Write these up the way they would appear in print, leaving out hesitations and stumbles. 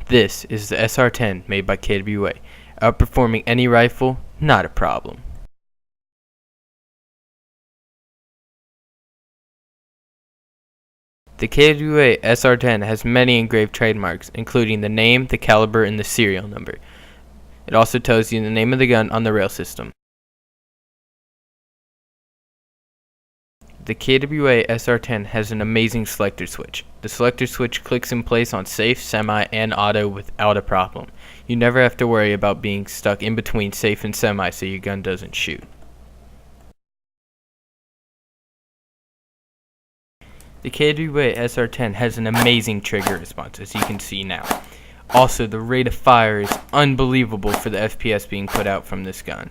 This is the SR-10 made by KWA. Outperforming any rifle, not a problem. The KWA SR-10 has many engraved trademarks, including the name, the caliber, and the serial number. It also tells you the name of the gun on the rail system. The KWA SR-10 has an amazing selector switch. The selector switch clicks in place on safe, semi, and auto without a problem. You never have to worry about being stuck in between safe and semi so your gun doesn't shoot. The KWA SR-10 has an amazing trigger response, as you can see now. Also, the rate of fire is unbelievable for the FPS being put out from this gun.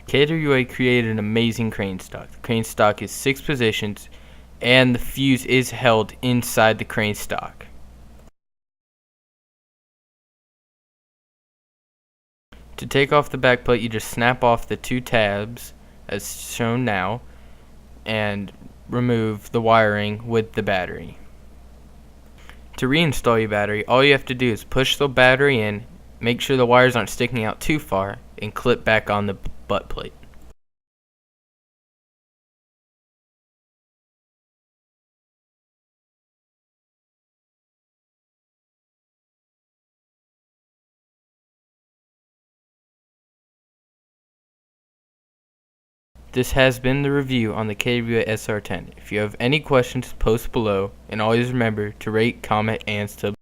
KWA created an amazing crane stock. The crane stock is 6 positions, and the fuse is held inside the crane stock. To take off the back plate, you just snap off the 2 tabs, as shown now, and remove the wiring with the battery. To reinstall your battery, all you have to do is push the battery in, make sure the wires aren't sticking out too far, and clip back on the butt plate. This has been the review on the KWA SR-10. If you have any questions, post below, and always remember to rate, comment, and subscribe.